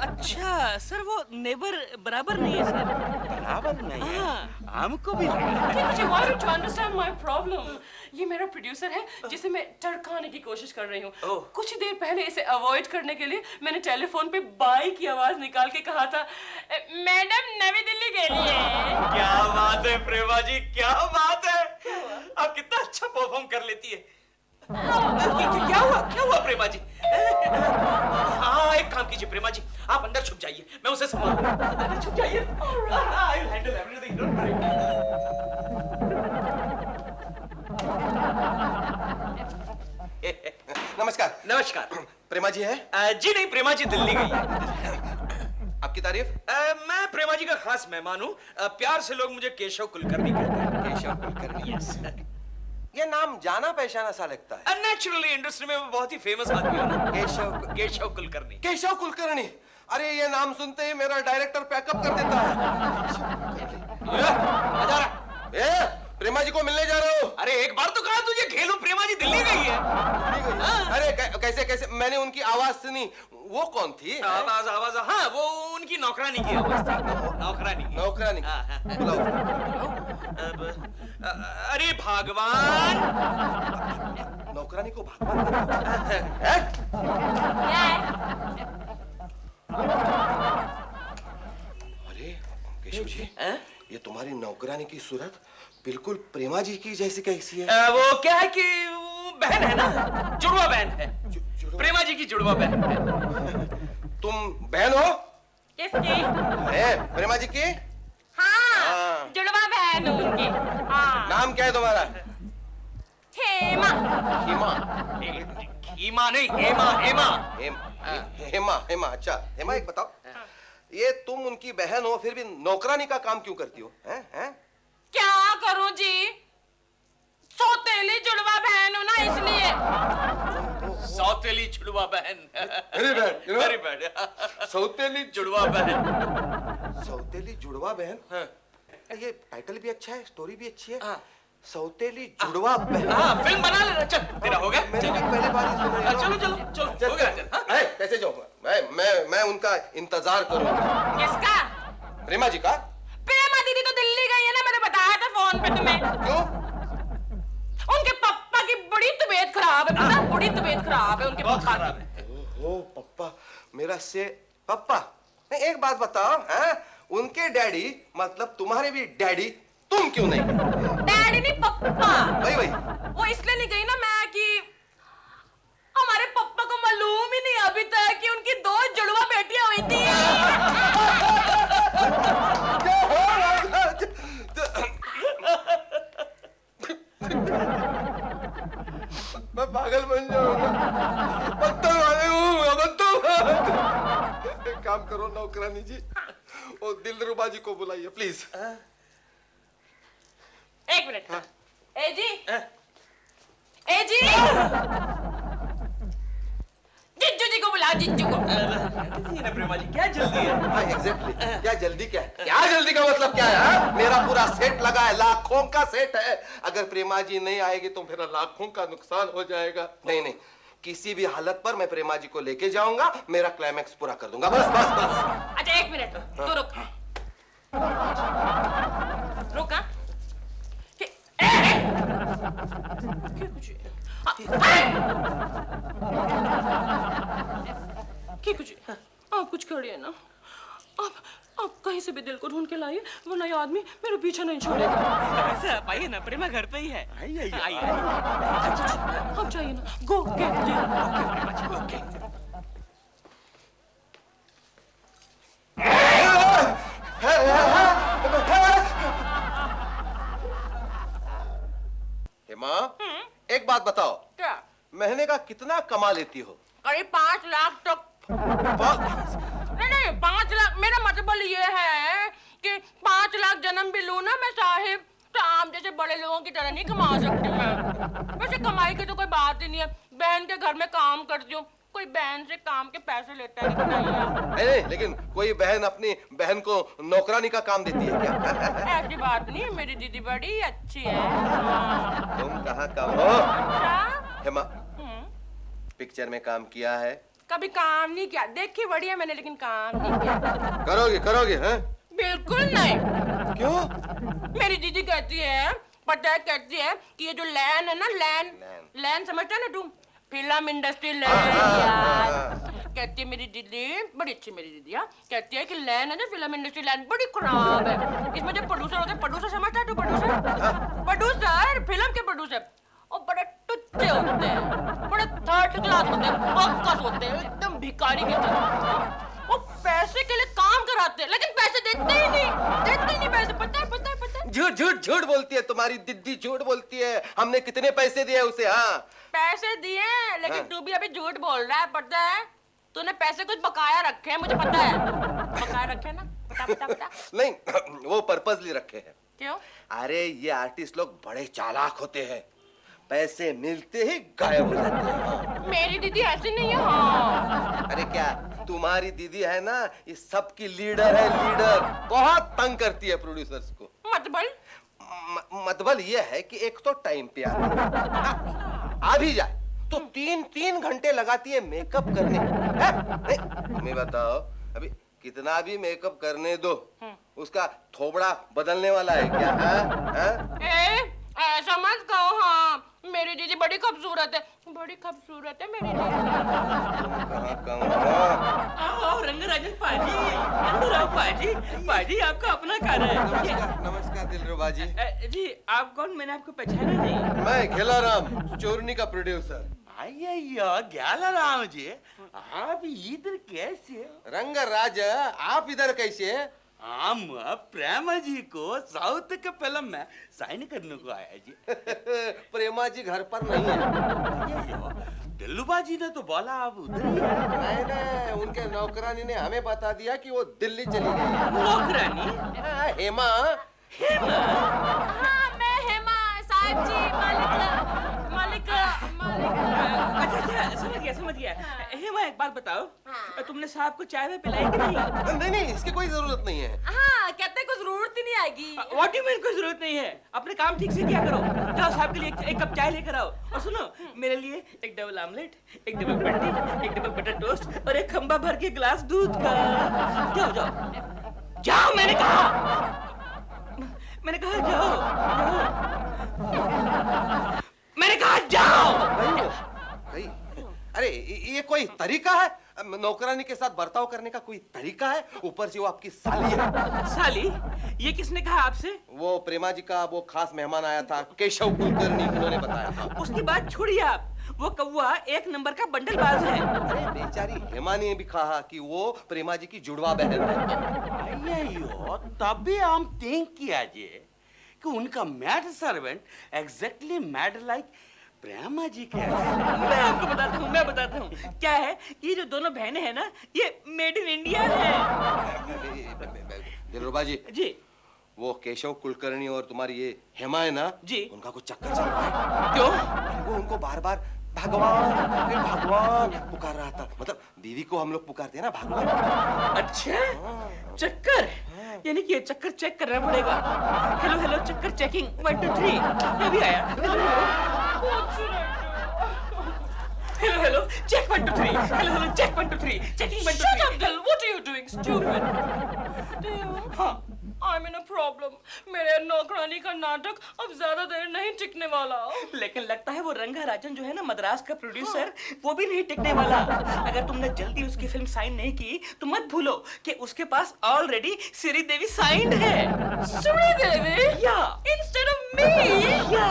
अच्छा सर, वो नेबर बराबर नहीं है सर। बराबर नहीं है, हाँ। हमको भी केकू जी, why don't you understand my problem? ये मेरा प्रोड्यूसर है जिसे मैं टरकाने की कोशिश कर रही हूँ। कुछ ही देर पहले इसे अवॉइड करने के लिए मैंने टेलीफोन पे बाई की आवाज निकाल के कहा था, मैडम नवी दिल्ली के लिए। क्या बात है प्रेमा जी, क्या बात है। आप कितना अच्छा परफॉर्म कर लेती है। क्या हुआ प्रेमा जी? हाँ, एक काम कीजिए प्रेमा जी, आप अंदर छुप जाइए, मैं उसे संभालूंगा। अंदर छुप जाइए। I will handle everything, don't worry. नमस्कार। नमस्कार। प्रेमा जी है? जी नहीं, प्रेमा जी दिल्ली गई है। आपकी तारीफ? मैं प्रेमा जी का खास मेहमान हूँ। प्यार से लोग मुझे केशव कुलकर्णी कहते हैं। केशव कुलकर्णी। यस। ये नाम जाना पहचाना सा लगता है। नेचुरली इंडस्ट्री में वो बहुत ही फेमस आदमी है ना। केशव कुलकर्णी। केशव कुलकर्णी। अरे ये नाम सुनते ही मेरा डायरेक्टर पैकअप कर देता है। प्रेमा जी को मिलने जा रहा हूँ। अरे एक बार तो कहा तुझे घेलू, प्रेमा जी दिल्ली गई है। अरे कैसे मैंने उनकी आवाज सुनी। वो कौन थी? आवाज हाँ, वो उनकी नौकरानी की आवाज थी। नौकरानी। अरे भगवान, नौकरानी को भगवान। अरे केशव जी, ये तुम्हारी नौकरानी की सूरत बिल्कुल प्रेमा जी की जैसी कैसी है? वो क्या है कि वो बहन है ना, जुड़वा बहन है। प्रेमा जी की जुड़वा बहन है। तुम बहन हो? किसकी? अरे प्रेमा जी की? हाँ, जुड़वा बहन हूँ उनकी। हाँ। नाम क्या है तुम्हारा? हेमा। हीमा नहीं, हेमा। हेमा। अच्छा हेमा, एक बताओ, ये तुम उनकी बहन हो फिर भी नौकरानी का काम क्यों करती हो? हैं? क्या करूं जी, सौतेली जुड़वा बहन हूं ना, इसलिए। सौतेली जुड़वा बहन। Very bad. सौतेली जुड़वा बहन। सौतेली जुड़वा बहन। ये टाइटल भी अच्छा है, स्टोरी भी अच्छी है। सौतेली जुड़वा बहन। हाँ, फिल्म बना लेना। चल, तेरा हो गया। मैंने पहले बार ही सुना है। चलो हो गया। कैसे जाऊँ मैं उनका इंतजार करूंगा। किसका? प्रेमा जी का। प्रेमा दीदी तो दिल्ली गई है ना, मैंने बताया था फोन पे तुम्हें। क्यों? उनके पापा की बड़ी तबीयत खराब है, पता? बड़ी तबीयत खराब है उनके पापा की। ओहो पप्पा, मेरा से पप्पा। नहीं, एक बात बताओ, हैं? उनके डैडी मतलब तुम्हारे भी डैडी, तुम क्यों नहीं? डैडी नहीं, पप्पा। वही वो इसलिए नहीं गई ना मैं कि हमारे पप्पा को मालूम ही नहीं अभी तक कि उनकी 2 जुड़वा बेटियां हुई थी। क्या हो रहा है? मैं पागल बन जाऊंगा। बदतमीज वाले हूँ, बदतमीज। एक काम करो नौकरानी जी, वो दिलरुबा जी को बुलाइए प्लीज। एक मिनट। ए जी, ए जी, जिज्जू जी को बुलाओ, जिज्जू को। प्रेमा जी क्या जल्दी है? एग्जैक्टली, क्या जल्दी क्या है? क्या जल्दी का मतलब क्या है? हा? मेरा पूरा सेट लगा है, लाखों का सेट है। अगर प्रेमा जी नहीं आएगी तो मेरा लाखों का नुकसान हो जाएगा। नहीं नहीं, किसी भी हालत पर मैं प्रेमा जी को लेके जाऊंगा, मेरा क्लाइमैक्स पूरा कर दूंगा। बस बस बस। अच्छा एक मिनट, तो रुक रुक। हाँ? क्या कुछ आप कुछ करिए ना। आप कहीं से भी दिल को ढूंढ के लाइए, वरना ये आदमी मेरा पीछा नहीं छोड़ेगा। ऐसा आप आइए ना, प्रेमा घर पे ही है। आइए। आप चाहिए ना, गो गेट दिल। ओके। हेमा, एक बात बताओ, क्या? महीने का कितना कमा लेती हो? करीब 5 लाख तक। नहीं 5 लाख, मेरा मतलब ये है कि 5 लाख जन्म भी लूं ना मैं साहिब, तो आप जैसे बड़े लोगों की तरह नहीं कमा सकती मैं। वैसे कमाई की तो कोई बात ही नहीं है, बहन के घर में काम करती हूँ, कोई बहन से काम के पैसे लेता है नहीं, लेकिन कोई बहन अपनी बहन को नौकरानी का काम देती है क्या? ऐसी बात नहीं, मेरी दीदी बड़ी अच्छी है। तुम कहाँ काम हो? हेमा, पिक्चर में काम किया है? कभी काम नहीं किया, देखी बड़ी है मैंने, लेकिन काम नहीं किया। करोगे हैं? बिल्कुल नहीं। क्यों? मेरी दीदी कहती है, पता है कहती है कि ये जो लैन है ना, लैन समझता है ना तुम, फिल्म इंडस्ट्री लैन यार। कहती है मेरी दीदी, बड़ी अच्छी मेरी दीदी, कहती है कि लैन है ना, फिल्म इंडस्ट्री लैन बड़ी खराब है। इसमें जो प्रोड्यूसर होते हैं, प्रोड्यूसर समझता है तू? प्रोड्यूसर फिल्म के प्रोड्यूसर, और बड़े टुच्चे होते हैं, बड़े थर्ड क्लास होते हैं, बकवास होते हैं, एकदम भिखारी की तरह। वो पैसे के लिए काम कराते हैं, लेकिन पैसे देते ही नहीं पैसे। पता है। झूठ बोलती है तुम्हारी दीदी, झूठ बोलती है। हमने कितने पैसे दिए उसे? हाँ, पैसे दिए, लेकिन तू भी अभी झूठ बोल रहा है। पता है तूने पैसे कुछ बकाया रखे हैं, मुझे पता है। बकाया रखे ना? बता। नहीं, वो पर्पसली रखे हैं। क्यों? अरे ये आर्टिस्ट लोग बड़े चालाक होते हैं, पैसे मिलते ही गायब हो जाते हैं। मेरी दीदी ऐसी नहीं है। हाँ। अरे क्या तुम्हारी दीदी है ना, ये सबकी लीडर है, लीडर। बहुत तंग करती है प्रोड्यूसर्स को। मतलब ये है कि एक तो टाइम पे आ भी जाए तो 3 घंटे लगाती है मेकअप करने। तुम्हें बताओ, अभी कितना भी मेकअप करने दो, उसका थोबड़ा बदलने वाला है क्या? ऐसा मत कहो। हाँ, मेरी दीदी बड़ी खूबसूरत है, मेरी दीदी। आओ रंगराजन पाजी, अंदर आओ पाजी आपका अपना घर है। नमस्कार दिलरुबा जी। जी आप कौन? मैंने आपको पहचाना नहीं। मैं घेलाराम, चोरनी का प्रोड्यूसर। ग्यालाराम जी, आप इधर कैसे? रंगराज, आप इधर कैसे? हम प्रेमा जी को साउथ के फिल्म में साइन करने को आया जी। प्रेमा जी घर पर नहीं है। दिल्लुबा जी ने तो बोला आप उधर ही है। नहीं, उनके नौकरानी ने हमें बता दिया कि वो दिल्ली चली गई है। नौकरानी? हेमा। हाँ, मैं हेमा साहब जी, मालिक। अच्छा, समझ गया। हेमा एक बात बताओ, तुमने साहब को चाय में पिलाई कि नहीं? नहीं, इसकी कोई जरूरत नहीं है। हाँ, कहते हैं कोई जरूरत ही नहीं आएगी। What do you mean कोई जरूरत नहीं है? अपने काम ठीक से किया करो। जाओ साहब के लिए एक कप चाय लेकर आओ, और सुनो मेरे लिए एक डबल आमलेट, एक डबल पट्टी, एक डबल बटर टोस्ट और एक खंबा भर के गिलास दूध का। जाओ मैंने कहा जाओ। अरे ये कोई तरीका है? नौकरानी के साथ बर्ताव करने का कोई तरीका है? ऊपर से वो आपकी साली है। साली? ये किसने कहा आपसे? वो प्रेमा जी का वो खास मेहमान आया था, केशव कुलकर्णी, उन्होंने बताया था। उसकी बात छोड़िए आप, वो कौवा एक नंबर का बंडलबाज है। अरे बेचारी हेमा ने भी कहा कि वो प्रेमा जी की जुड़वा बहन है। अयो, तब भी हम थिंक किया जे कि उनका maid servant exactly maid like Prema ji के। मैं आपको मैं बताता हूँ क्या है। ये जो दोनों बहनें हैं ना, ये मेड इन इंडिया है। दिलरुबा जी, वो केशव कुलकर्णी और तुम्हारी ये हेमा है ना जी, उनका कुछ चक्कर चल रहा है। क्यों? वो उनको बार बार भगवान भगवान पुकार रहा था। मतलब बीवी को हम लोग पुकारते हैं ना भगवान। अच्छा, चक्कर? यानी कि ये चक्कर चेक करना पड़ेगा। हेलो हेलो, चक्कर चेकिंग 1 2 3। ये भी आया। Hello hello, check 1 2 3। Hello hello, check 1 2 3। Checking 1 2 3। Shut up, Dil. What are you doing, stupid? Dil, हाँ, I'm in a problem. मेरे नौकरानी का नाटक अब ज्यादा देर नहीं टिकने वाला। लेकिन लगता है वो रंगा राजन जो है ना, मद्रास का प्रोड्यूसर, वो भी नहीं टिकने वाला। अगर तुमने जल्दी उसकी फिल्म साइन नहीं की तो मत भूलो कि उसके पास ऑलरेडी श्री देवी साइंड है। श्री देवी? या Instead of me? या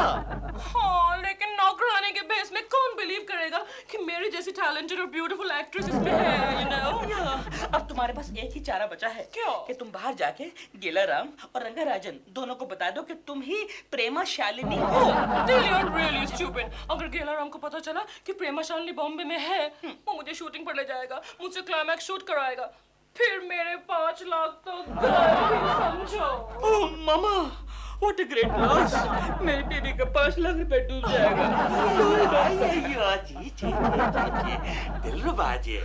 हाँ, लेकिन नौकरानी के बेस में कौन बिलीव करेगा कि मेरी जैसी टैलेंटेड और ब्यूटीफुल एक्ट्रेस इसमें है, you know? अब तुम्हारे पास एक ही चारा बचा है। क्या? कि तुम बाहर जाके गेलाराम और रंगा राजन दोनों को बता दो कि तुम ही प्रेमा शालिनी हो। Dil, you're really stupid. अगर गेलाराम को पता चला कि प्रेमा शालिनी बॉम्बे में है, वो मुझे शूटिंग पर ले जाएगा, मुझसे क्लाइमैक्स शूट कराएगा, फिर मेरे 5 लाख तो गए ही समझो। ओह मामा, व्हाट अ ग्रेट लॉस। मेरी बेबी का 5 लाख रुपए डूब जाएगा। दिलरुबा जी,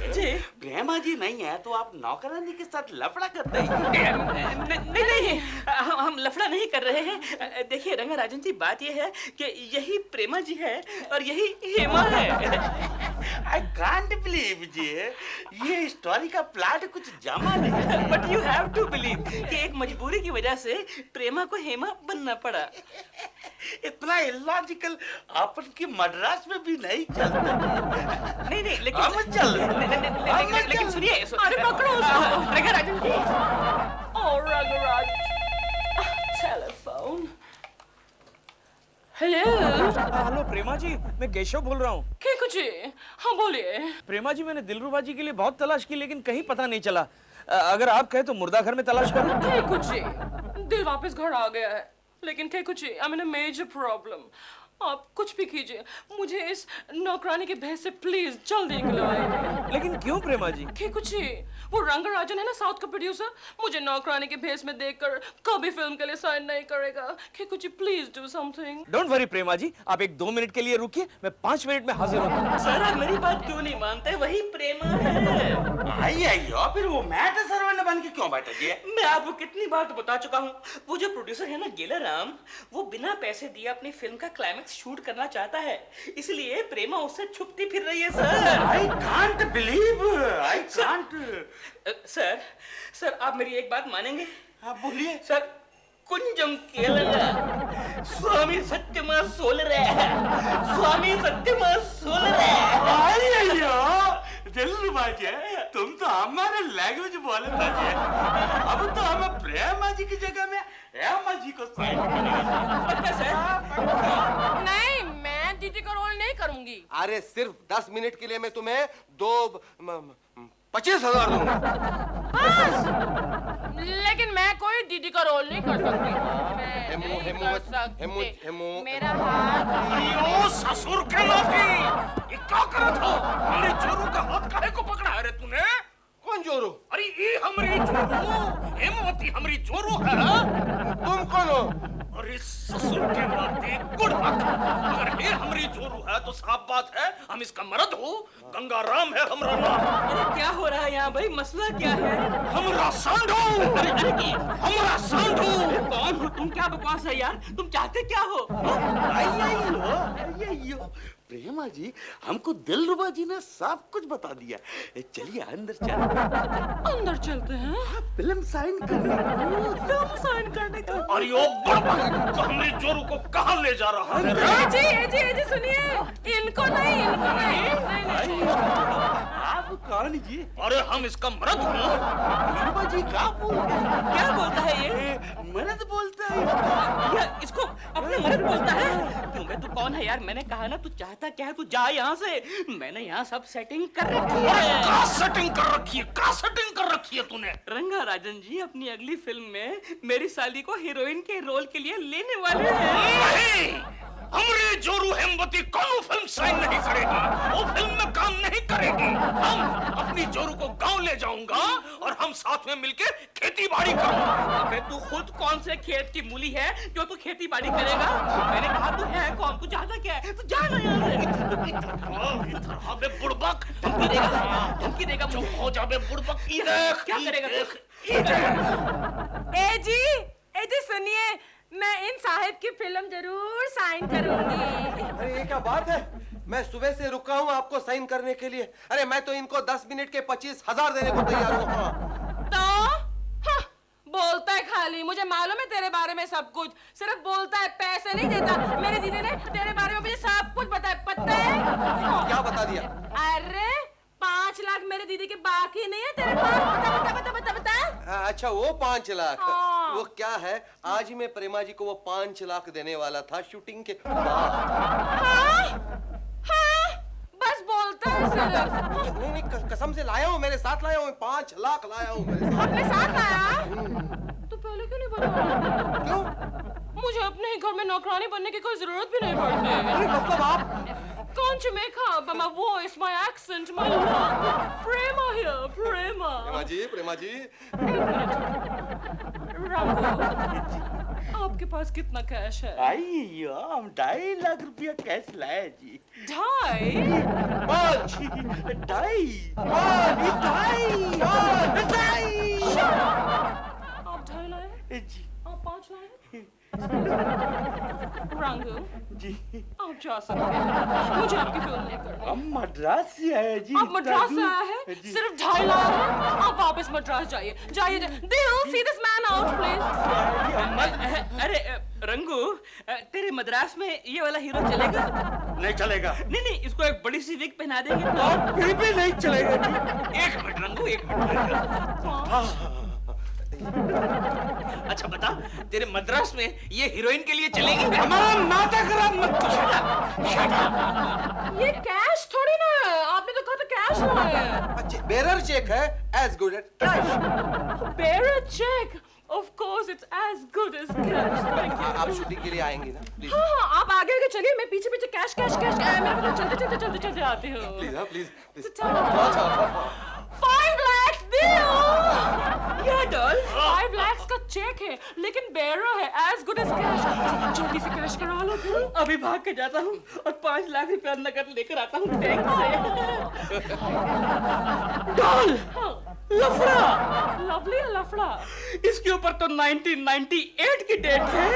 प्रेमा जी नहीं है तो आप नौकरानी के साथ लफड़ा करते हैं? नहीं, हम लफड़ा नहीं कर रहे हैं। देखिए रंगा राजन जी, बात ये है कि यही प्रेमा जी है और यही हेमा है। I can't believe जी, ये स्टोरी का प्लॉट कुछ जमा नहीं। But you have to believe कि एक मजबूरी की वजह से प्रेमा को हेमा बनना पड़ा। इतना इलॉजिकल अपन की मद्रास में भी नहीं चलता। नहीं, लेकिन हम चल। लेकिन सुनिए। अरे पकड़ो उसको। Ranga Rajan ji. Oh, Rangarajan. Telephone. Hello. Hello Prema ji, मैं केशव बोल रहा हूँ। क्या कुछ? हाँ बोलिए। प्रेमा जी, मैंने दिलरुबा जी के लिए बहुत तलाश की लेकिन कहीं पता नहीं चला। अगर आप कहे तो मुर्दा घर में तलाश करूं? क्या कुछ? दिल वापस घर आ गया है, लेकिन क्या कुछ? I mean a major problem. आप कुछ भी कीजिए, मुझे इस नौकरानी के भेस से प्लीज जल्दी निकलवाइए। लेकिन क्यों प्रेमा जी? क्या कुछ? वो रंगराजन है ना, साउथ का प्रोड्यूसर, मुझे नौकरानी के भेस में देखकर कभी फिल्म के लिए साइन नहीं करेगा। क्या कुछ? Please do something. Don't worry Prema ji, आप एक 2 मिनट के लिए रुकिए, मैं 5 मिनट में हाजिर होता हूँ। सर आप मेरी बात क्यों नहीं मानते? वही प्रेमा है। आइयो, फिर वो मैड सर्वेंट बन के क्यों बैठे जी? मैं आपको कितनी बार तो बता चुका हूँ, वो जो प्रोड्यूसर है ना गेलाराम, वो बिना पैसे दिए अपनी फिल्म का क्लाइमैक्स शूट करना चाहता है, इसलिए प्रेमा उससे छुपती फिर रही है। Sir I can't believe, I can't। Sir आप मेरी एक बात मानेंगे? आप बोलिए। सर कुंजम केलंगा स्वामी सत्यमा सोलरे, स्वामी सत्यमा सोलरे। दिलरुबा जी, तुम तो हमारे लैंग्वेज बोले था जी। अब तो हमें प्रेमा जी की जगह में हेमा जी को साइन पक्का सर? नहीं, मैं दीदी का रोल नहीं करूंगी। अरे सिर्फ 10 मिनट के लिए मैं तुम्हें 25,000 दूंगा। बस? लेकिन मैं कोई दीदी का रोल नहीं कर सकती। मैं हेमू, नहीं हेमू, कर सकती। हेमू, हेमू। मेरा हाथ। ओ ससुर के नाती, ये क्या करत हो? मेरे जोरू का हाथ काहे को पकड़ा है रे तूने? कौन जोरू? अरे ये हमारी जोरू, हेमवती हमारी जोरू है। तुम कौन हो? अरे ससुर के नाती गुड़हक, अगर ये हमारी जोरू है तो साफ बात है हम इसका मर्द हो। गंगाराम है हमारा नाम। अरे क्या हो रहा है यहाँ भाई? मसला क्या है? हमारा सांडू, हमारा सांडू। कौन हो तुम? क्या बकवास है यार? तुम चाहते क्या हो? आइयो, प्रेमा जी, हमको दिलरुबा जी ने सब कुछ बता दिया। चलिए अंदर चलते। अंदर चलते हैं? फिल्म साइन करने को। फिल्म साइन करने का? अरे ओ बड़बड़, तो हमारी जोरू को कहाँ ले जा रहा है? जी सुनिए, इनको नहीं। आप आप कौन जी? अरे हम इसका मर्द हूँ। हीरो जी क्या बोलता है? क्या बोलता है ये? मर्द बोलता है। या इसको अपने मर्द बोलता है? क्यों बे, तू कौन है यार? मैंने कहा ना, तू चाहता क्या है? तू जा यहाँ से। मैंने यहाँ सब सेटिंग कर रखी है। क्या सेटिंग कर रखी है? क्या सेटिंग कर रखी है तूने? रंगा राजन जी अपनी अगली फिल्म में मेरी साली को हीरोइन के रोल के लिए लेने वाले हैं। नहीं, हमरी जोरू हेमवती कौन फिल्म साइन नहीं करेगी, वो फिल्म में काम नहीं करेगी। हम अपनी जोरू को गांव ले जाऊंगा और हम साथ में मिलके खेती बाड़ी करूंगा। अबे तू खुद कौन से खेत की मूली है जो तू खेती बाड़ी करेगा? मैंने कहा तू है कौन? तू चाहता क्या है? तू जा ना यहाँ से। इधर आ बे बुड़बक। धमकी देगा? धमकी देगा? चुप हो जा बे बुड़बक। देख क्या करेगा तू? ए जी सुनिए, मैं इन साहिब की फिल्म जरूर साइन करूंगी। अरे ये क्या बात है? मैं सुबह से रुका हूँ आपको साइन करने के लिए। अरे मैं तो इनको 10 मिनट के 25,000 देने को तैयार हूँ। तो हाँ, बोलता है खाली। मुझे मालूम है तेरे बारे में सब कुछ, सिर्फ बोलता है, पैसे नहीं देता। मेरी दीदी ने तेरे बारे में मुझे सब कुछ बताया। पता है क्या बता दिया? अरे 5 लाख मेरी दीदी के बाकी नहीं है तेरे पास। बता बता बता बता बता। अच्छा वो 5 लाख। हाँ। वो क्या है, आज ही मैं प्रेमा जी को वो 5 लाख देने वाला था शूटिंग के बाद। हाँ? हाँ? बस बोलता है सिर्फ। नहीं नहीं, कसम से लाया हूँ, मेरे साथ लाया हूँ। 5 लाख लाया हूँ मेरे साथ। अपने साथ आया? तो पहले क्यों नहीं बताया? क्यों? मुझे अपने ही घर में नौकरानी बनने की कोई जरूरत भी नहीं पड़ती। मतलब आप Can't you make out by my voice, my accent, my look? Prema here, Prema. प्रेमा जी रंगो, आपके पास कितना कैश है? आइए, हम 2.5 लाख रुपया कैश लाए जी। 2.5? 5 2.5 आप 2.5 लाए? जी। आप 5 लाए? रंगो जी, आप जा सकते हैं, मुझे आपकी फिल्म नहीं करनी। हम मद्रास से आए जी। आप मद्रास से आया है? जी। सिर्फ 2.5 लाया है? आप वापस मद्रास जाइए, जाइए। दिल, see this man out, please. अरे रंगू, तेरे मद्रास में ये वाला हीरो चलेगा? नहीं चलेगा। नहीं नहीं, इसको एक बड़ी सी विग पहना देंगे तो। फिर भी नहीं चलेगा जी। एक मिनट रंगू, एक मिनट। अच्छा बता, तेरे मद्रास में ये हीरोइन के लिए चलेगी? हमारा नाटक मत ये कैश थोड़ी ना है, आपने तो कहा था कैश लाए हैं। अच्छा, बेरर चेक है as good as cash। Bearer check, of course it's as good as cash. Thank you. आप शूटिंग के लिए आएंगी ना प्लीज? हाँ हाँ, आप आगे आगे चलिए, मैं पीछे पीछे कैश कैश कैश मैं चलते आती हूँ। प्लीज हाँ प्लीज। 5 lakhs deal। या डॉल 5 lakhs का चेक है, लेकिन बेरर है as good as cash। जल्दी से कैश करा लो फिर। अभी भाग के जाता हूँ और 5 लाख रुपया नकद लेकर आता हूँ बैंक से। डॉल लफड़ा, लवली लफड़ा। इसके ऊपर तो 1998 की डेट है।